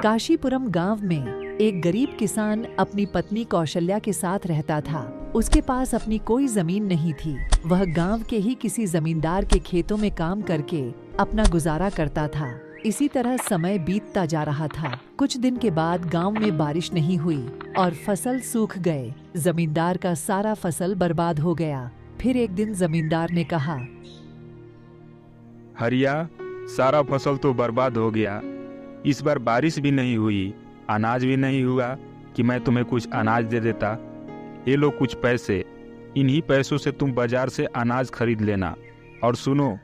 काशीपुरम गांव में एक गरीब किसान अपनी पत्नी कौशल्या के साथ रहता था। उसके पास अपनी कोई जमीन नहीं थी। वह गांव के ही किसी जमींदार के खेतों में काम करके अपना गुजारा करता था। इसी तरह समय बीतता जा रहा था। कुछ दिन के बाद गांव में बारिश नहीं हुई और फसल सूख गए। जमींदार का सारा फसल बर्बाद हो गया। फिर एक दिन जमींदार ने कहा, हरिया, सारा फसल तो बर्बाद हो गया। इस बार बारिश भी नहीं हुई, अनाज भी नहीं हुआ कि मैं तुम्हें कुछ अनाज दे देता। ये लो कुछ पैसे, इन्हीं पैसों से तुम बाजार से अनाज खरीद लेना। और सुनो,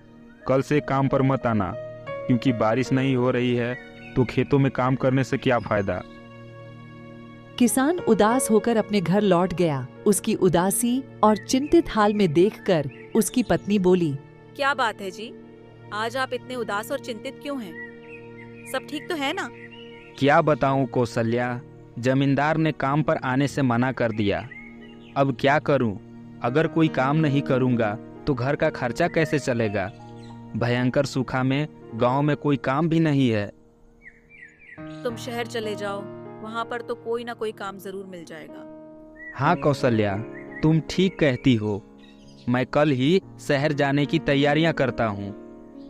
कल से काम पर मत आना, क्योंकि बारिश नहीं हो रही है तो खेतों में काम करने से क्या फायदा। किसान उदास होकर अपने घर लौट गया। उसकी उदासी और चिंतित हाल में देखकर उसकी पत्नी बोली, क्या बात है जी, आज आप इतने उदास और चिंतित क्यों हैं? सब ठीक तो है ना? क्या बताऊं कौशल्या, जमींदार ने काम पर आने से मना कर दिया। अब क्या करूं? अगर कोई काम नहीं करूंगा तो घर का खर्चा कैसे चलेगा? भयंकर सूखा में गांव में कोई काम भी नहीं है। तुम शहर चले जाओ, वहाँ पर तो कोई ना कोई काम जरूर मिल जाएगा। हाँ कौशल्या, तुम ठीक कहती हो। मैं कल ही शहर जाने की तैयारियां करता हूँ।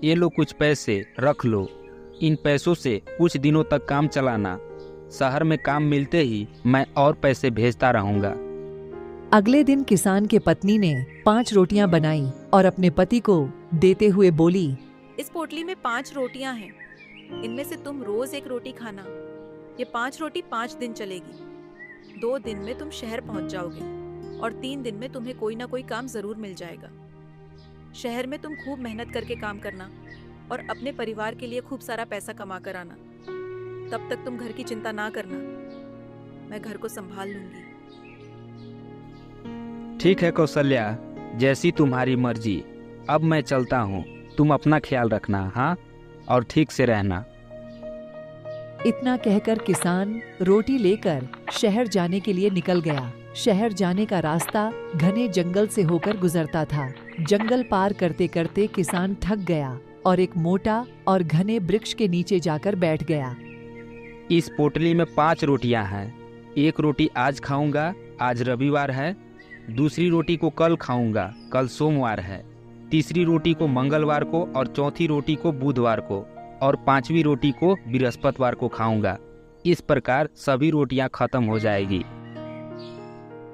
ये लो कुछ पैसे, रख लो। इन पैसों से कुछ दिनों तक काम चलाना। शहर में काम मिलते ही मैं और पैसे भेजता रहूंगा। अगले दिन किसान के पत्नी ने 5 रोटियां बनाई और अपने पति को देते हुए बोली, इस पोटली में 5 रोटियां हैं। इनमें से तुम रोज एक रोटी खाना। ये 5 रोटी 5 दिन चलेगी। 2 दिन में तुम शहर पहुंच जाओगे और 3 दिन में तुम्हें कोई ना कोई काम जरूर मिल जाएगा। शहर में तुम खूब मेहनत करके काम करना और अपने परिवार के लिए खूब सारा पैसा कमा कर आना। तब तक तुम घर की चिंता ना करना, मैं घर को संभाल लूंगी। ठीक है कौशल्या, जैसी तुम्हारी मर्जी। अब मैं चलता हूँ, तुम अपना ख्याल रखना। हाँ, और ठीक से रहना। इतना कहकर किसान रोटी लेकर शहर जाने के लिए निकल गया। शहर जाने का रास्ता घने जंगल से होकर गुजरता था। जंगल पार करते करते किसान थक गया और एक मोटा और घने वृक्ष के नीचे जाकर बैठ गया। इस पोटली में 5 रोटियां हैं। एक रोटी आज खाऊंगा, आज रविवार है। दूसरी रोटी को कल खाऊंगा, कल सोमवार है। तीसरी रोटी को मंगलवार को और चौथी रोटी को बुधवार को और 5वीं रोटी को बृहस्पतिवार को खाऊंगा। इस प्रकार सभी रोटियां खत्म हो जाएगी।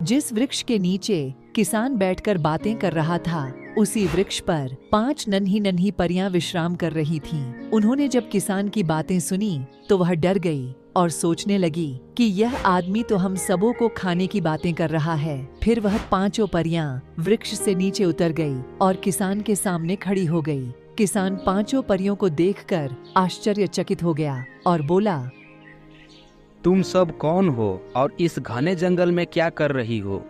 जिस वृक्ष के नीचे किसान बैठकर बातें कर रहा था, उसी वृक्ष पर 5 नन्ही नन्ही परियां विश्राम कर रही थीं। उन्होंने जब किसान की बातें सुनी तो वह डर गई और सोचने लगी कि यह आदमी तो हम सबों को खाने की बातें कर रहा है। फिर वह 5 परियां वृक्ष से नीचे उतर गई और किसान के सामने खड़ी हो गई। किसान 5 परियों को देखकर आश्चर्यचकित हो गया और बोला, तुम सब कौन हो और इस घने जंगल में क्या कर रही हो?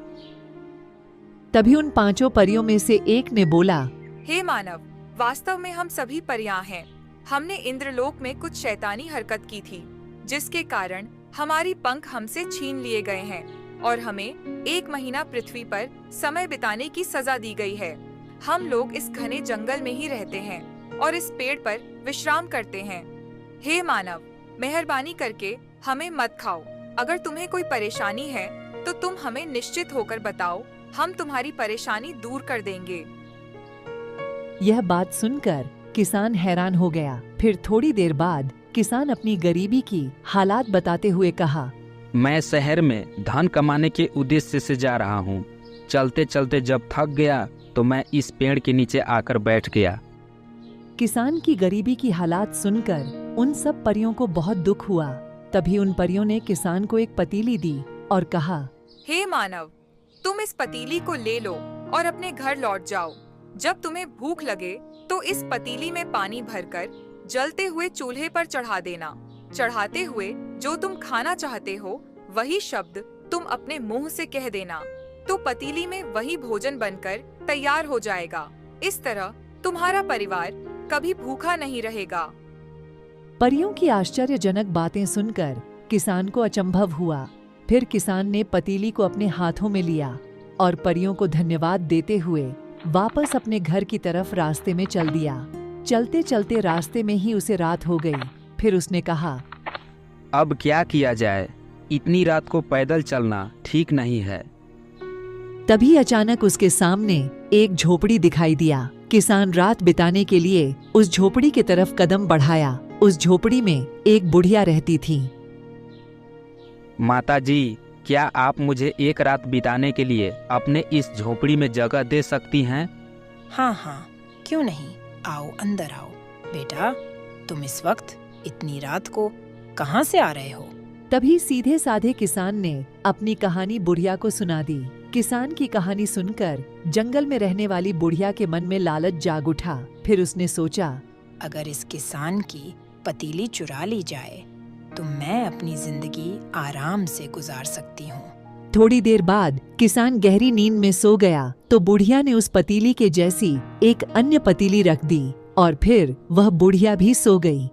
तभी उन 5 परियों में से एक ने बोला, हे मानव, वास्तव में हम सभी परियां हैं। हमने इंद्रलोक में कुछ शैतानी हरकत की थी, जिसके कारण हमारी पंख हमसे छीन लिए गए हैं और हमें 1 महीना पृथ्वी पर समय बिताने की सजा दी गई है। हम लोग इस घने जंगल में ही रहते हैं और इस पेड़ पर विश्राम करते हैं। हे मानव, मेहरबानी करके हमें मत खाओ। अगर तुम्हें कोई परेशानी है तो तुम हमें निश्चित होकर बताओ, हम तुम्हारी परेशानी दूर कर देंगे। यह बात सुनकर किसान हैरान हो गया। फिर थोड़ी देर बाद किसान अपनी गरीबी की हालात बताते हुए कहा, मैं शहर में धन कमाने के उद्देश्य से जा रहा हूँ। चलते चलते जब थक गया तो मैं इस पेड़ के नीचे आकर बैठ गया। किसान की गरीबी की हालात सुनकर उन सब परियों को बहुत दुख हुआ। तभी उन परियों ने किसान को एक पतीली दी और कहा, हे मानव, तुम इस पतीली को ले लो और अपने घर लौट जाओ। जब तुम्हें भूख लगे तो इस पतीली में पानी भरकर जलते हुए चूल्हे पर चढ़ा देना। चढ़ाते हुए जो तुम खाना चाहते हो वही शब्द तुम अपने मुंह से कह देना, तो पतीली में वही भोजन बनकर तैयार हो जाएगा। इस तरह तुम्हारा परिवार कभी भूखा नहीं रहेगा। परियों की आश्चर्यजनक बातें सुनकर किसान को अचंभव हुआ। फिर किसान ने पतीली को अपने हाथों में लिया और परियों को धन्यवाद देते हुए वापस अपने घर की तरफ रास्ते में चल दिया। चलते चलते रास्ते में ही उसे रात हो गई। फिर उसने कहा, अब क्या किया जाए? इतनी रात को पैदल चलना ठीक नहीं है। तभी अचानक उसके सामने एक झोपड़ी दिखाई दिया। किसान रात बिताने के लिए उस झोपड़ी की तरफ कदम बढ़ाया। उस झोपड़ी में एक बुढ़िया रहती थी। माता जी, क्या आप मुझे एक रात बिताने के लिए अपने इस झोपड़ी में जगह दे सकती हैं? हाँ हाँ, क्यों नहीं, आओ अंदर आओ। बेटा, तुम इस वक्त इतनी रात को कहाँ से आ रहे हो? तभी सीधे साधे किसान ने अपनी कहानी बुढ़िया को सुना दी। किसान की कहानी सुनकर जंगल में रहने वाली बुढ़िया के मन में लालच जाग उठा। फिर उसने सोचा, अगर इस किसान की पतीली चुरा ली जाए तो मैं अपनी जिंदगी आराम से गुजार सकती हूँ। थोड़ी देर बाद किसान गहरी नींद में सो गया तो बुढ़िया ने उस पतीली के जैसी एक अन्य पतीली रख दी और फिर वह बुढ़िया भी सो गई।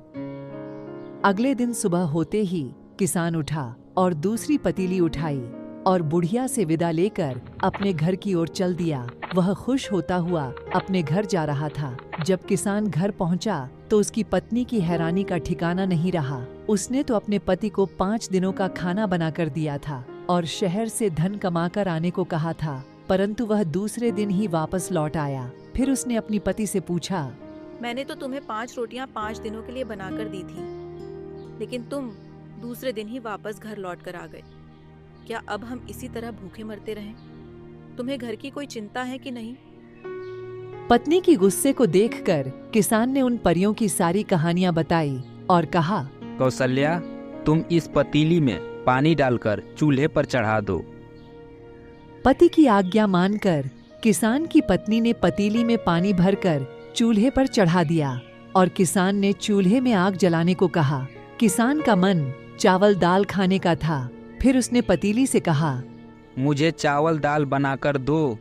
अगले दिन सुबह होते ही किसान उठा और दूसरी पतीली उठाई और बुढ़िया से विदा लेकर अपने घर की ओर चल दिया। वह खुश होता हुआ अपने घर जा रहा था। जब किसान घर पहुंचा तो उसकी पत्नी की हैरानी का ठिकाना नहीं रहा। उसने तो अपने पति को 5 दिनों का खाना बनाकर दिया था और शहर से धन कमाकर आने को कहा था, परंतु वह दूसरे दिन ही वापस लौट आया। फिर उसने अपनी पति से पूछा, मैंने तो तुम्हें 5 रोटियां 5 दिनों के लिए बनाकर दी थी, लेकिन तुम दूसरे दिन ही वापस घर लौट कर आ गए। क्या अब हम इसी तरह भूखे मरते रहें? तुम्हें घर की कोई चिंता है कि नहीं? पत्नी की गुस्से को देखकर किसान ने उन परियों की सारी कहानियां बताई और कहा, कौशल्या, तुम इस पतीली में पानी डालकर चूल्हे पर चढ़ा दो। पति की आज्ञा मानकर किसान की पत्नी ने पतीली में पानी भरकर चूल्हे पर चढ़ा दिया और किसान ने चूल्हे में आग जलाने को कहा। किसान का मन चावल दाल खाने का था। फिर उसने पतीली से कहा, मुझे चावल दाल बनाकर दो।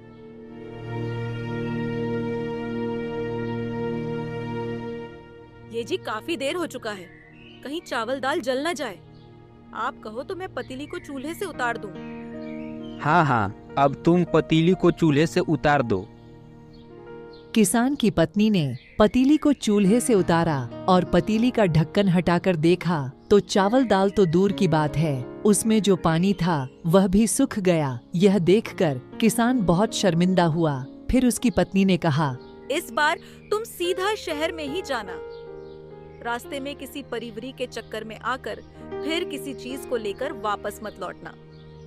ये जी काफी देर हो चुका है, कहीं चावल दाल जल न जाए। आप कहो तो मैं पतीली को चूल्हे से उतार दूं। हाँ हाँ, अब तुम पतीली को चूल्हे से उतार दो। किसान की पत्नी ने पतीली को चूल्हे से उतारा और पतीली का ढक्कन हटाकर देखा तो चावल दाल तो दूर की बात है, उसमें जो पानी था वह भी सूख गया। यह देखकर किसान बहुत शर्मिंदा हुआ। फिर उसकी पत्नी ने कहा, इस बार तुम सीधा शहर में ही जाना। रास्ते में किसी परिवरी के चक्कर में आकर फिर किसी चीज को लेकर वापस मत लौटना।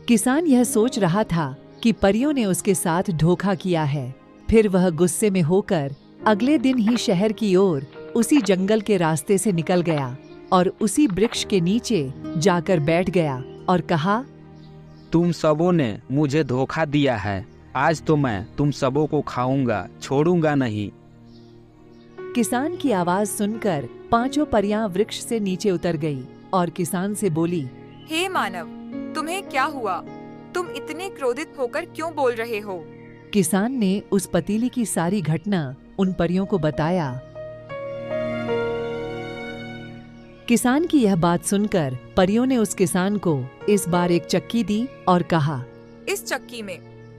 किसान यह सोच रहा था कि परियों ने उसके साथ धोखा किया है। फिर वह गुस्से में होकर अगले दिन ही शहर की ओर उसी जंगल के रास्ते से निकल गया और उसी वृक्ष के नीचे जाकर बैठ गया और कहा, तुम सबों ने मुझे धोखा दिया है। आज तो मैं तुम सबों को खाऊंगा, छोड़ूंगा नहीं। किसान की आवाज सुनकर 5 परियां वृक्ष से नीचे उतर गई और किसान से बोली, हे मानव, तुम्हें क्या हुआ? तुम इतने क्रोधित होकर क्यों बोल रहे हो? किसान ने उस पतीली की सारी घटना उन परियों को बताया। किसान की यह बात सुनकर परियों ने उस किसान को इस बार एक चक्की दी और कहा, इस चक्की में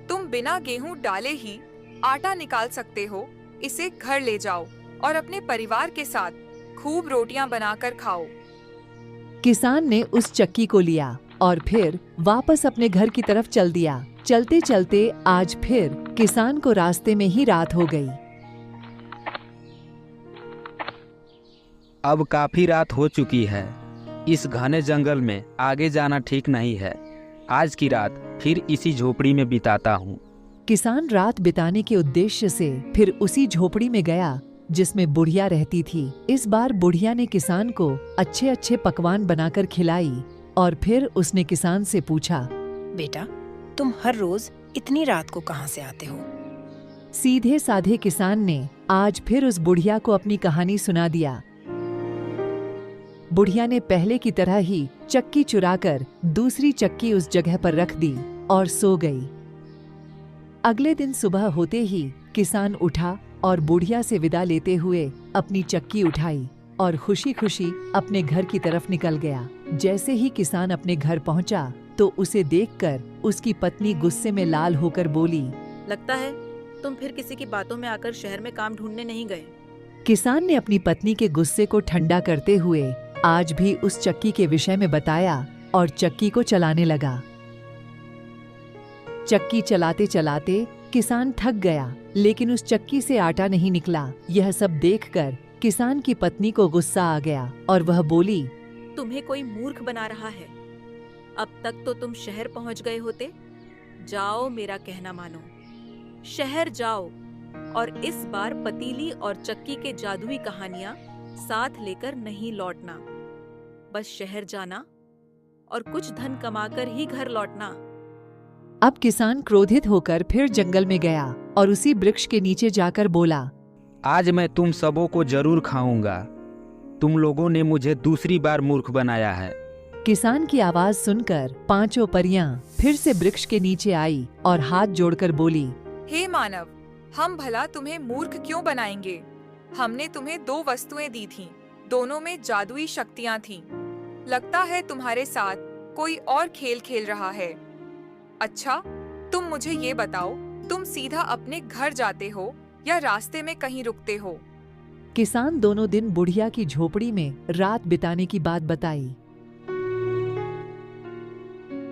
तुम बिना गेहूं डाले ही आटा निकाल सकते हो। इसे घर ले जाओ और अपने परिवार के साथ खूब रोटियां बनाकर खाओ। किसान ने उस चक्की को लिया और फिर वापस अपने घर की तरफ चल दिया। चलते चलते आज फिर किसान को रास्ते में ही रात हो गई। अब काफी रात हो चुकी है। इस घने जंगल में आगे जाना ठीक नहीं है। आज की रात फिर इसी झोपड़ी में बिताता हूँ। किसान रात बिताने के उद्देश्य से फिर उसी झोपड़ी में गया जिसमें बुढ़िया रहती थी। इस बार बुढ़िया ने किसान को अच्छे अच्छे पकवान बनाकर खिलाई और फिर उसने किसान से पूछा, बेटा, तुम हर रोज इतनी रात को कहाँ से आते हो? सीधे साधे किसान ने आज फिर उस बुढ़िया को अपनी कहानी सुना दिया। बुढ़िया ने पहले की तरह ही चक्की चुराकर दूसरी चक्की उस जगह पर रख दी और सो गई। अगले दिन सुबह होते ही किसान उठा और बुढ़िया से विदा लेते हुए अपनी चक्की उठाई और खुशी खुशी अपने घर की तरफ निकल गया। जैसे ही किसान अपने घर पहुंचा तो उसे देखकर उसकी पत्नी गुस्से में लाल होकर बोली, लगता है तुम फिर किसी की बातों में आकर शहर में काम ढूंढने नहीं गए। किसान ने अपनी पत्नी के गुस्से को ठंडा करते हुए आज भी उस चक्की के विषय में बताया और चक्की को चलाने लगा। चक्की चलाते चलाते किसान थक गया, लेकिन उस चक्की से आटा नहीं निकला। यह सब देखकर किसान की पत्नी को गुस्सा आ गया और वह बोली, तुम्हें कोई मूर्ख बना रहा है। अब तक तो तुम शहर पहुंच गए होते। जाओ, मेरा कहना मानो, शहर जाओ और इस बार पतीली और चक्की के जादुई कहानियां साथ लेकर नहीं लौटना। बस शहर जाना और कुछ धन कमाकर ही घर लौटना। अब किसान क्रोधित होकर फिर जंगल में गया और उसी वृक्ष के नीचे जाकर बोला, आज मैं तुम सबों को जरूर खाऊंगा। तुम लोगों ने मुझे दूसरी बार मूर्ख बनाया है। किसान की आवाज सुनकर पांचों परियां फिर से वृक्ष के नीचे आई और हाथ जोड़कर बोली, हे मानव, हम भला तुम्हें मूर्ख क्यों बनाएंगे? हमने तुम्हें 2 वस्तुएं दी थीं, दोनों में जादुई शक्तियां थीं। लगता है तुम्हारे साथ कोई और खेल खेल रहा है। अच्छा, तुम मुझे ये बताओ, तुम सीधा अपने घर जाते हो या रास्ते में कहीं रुकते हो? किसान दोनों दिन बुढ़िया की झोपड़ी में रात बिताने की बात बताई।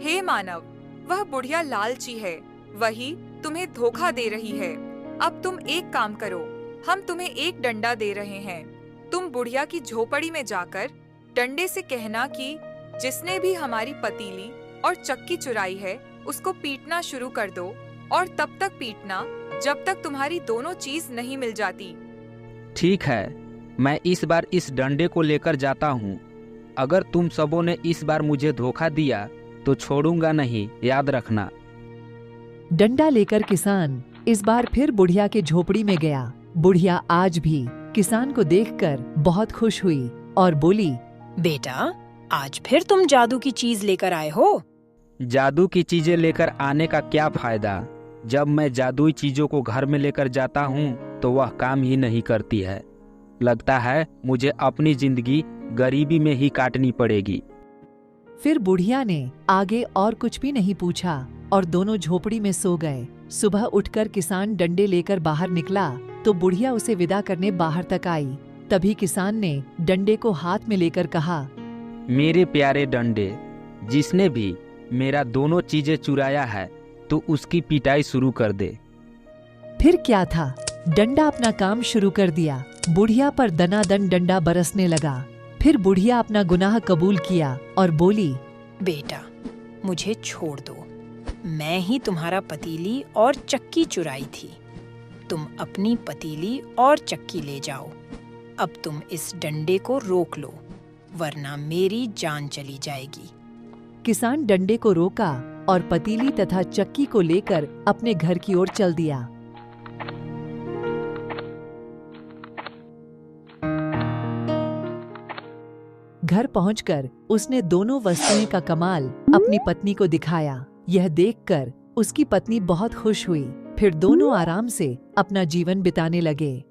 हे मानव, वह बुढ़िया लालची है, वही तुम्हें धोखा दे रही है। अब तुम एक काम करो, हम तुम्हें एक डंडा दे रहे हैं। तुम बुढ़िया की झोपड़ी में जाकर डंडे से कहना कि जिसने भी हमारी पतीली और चक्की चुराई है उसको पीटना शुरू कर दो, और तब तक पीटना जब तक तुम्हारी दोनों चीज नहीं मिल जाती। ठीक है, मैं इस बार इस डंडे को लेकर जाता हूँ। अगर तुम सबों ने इस बार मुझे धोखा दिया तो छोड़ूंगा नहीं, याद रखना। डंडा लेकर किसान इस बार फिर बुढ़िया के झोपड़ी में गया। बुढ़िया आज भी किसान को देखकर बहुत खुश हुई और बोली, बेटा, आज फिर तुम जादू की चीज लेकर आए हो? जादू की चीजें लेकर आने का क्या फायदा? जब मैं जादुई चीजों को घर में लेकर जाता हूँ तो वह काम ही नहीं करती है। लगता है मुझे अपनी जिंदगी गरीबी में ही काटनी पड़ेगी। फिर बुढ़िया ने आगे और कुछ भी नहीं पूछा और दोनों झोपड़ी में सो गए। सुबह उठकर किसान डंडे लेकर बाहर निकला तो बुढ़िया उसे विदा करने बाहर तक आई। तभी किसान ने डंडे को हाथ में लेकर कहा, मेरे प्यारे डंडे, जिसने भी मेरा दोनों चीजें चुराया है तो उसकी पिटाई शुरू कर दे। फिर क्या था, डंडा अपना काम शुरू कर दिया। बुढ़िया पर दनादन डंडा बरसने लगा। फिर बुढ़िया अपना गुनाह कबूल किया और बोली, बेटा, मुझे छोड़ दो। मैं ही तुम्हारा पतीली और चक्की चुराई थी। तुम अपनी पतीली और चक्की ले जाओ। अब तुम इस डंडे को रोक लो, वरना मेरी जान चली जाएगी। किसान डंडे को रोका और पतीली तथा चक्की को लेकर अपने घर की ओर चल दिया। घर पहुंचकर उसने दोनों वस्तुएं का कमाल अपनी पत्नी को दिखाया। यह देखकर उसकी पत्नी बहुत खुश हुई। फिर दोनों आराम से अपना जीवन बिताने लगे।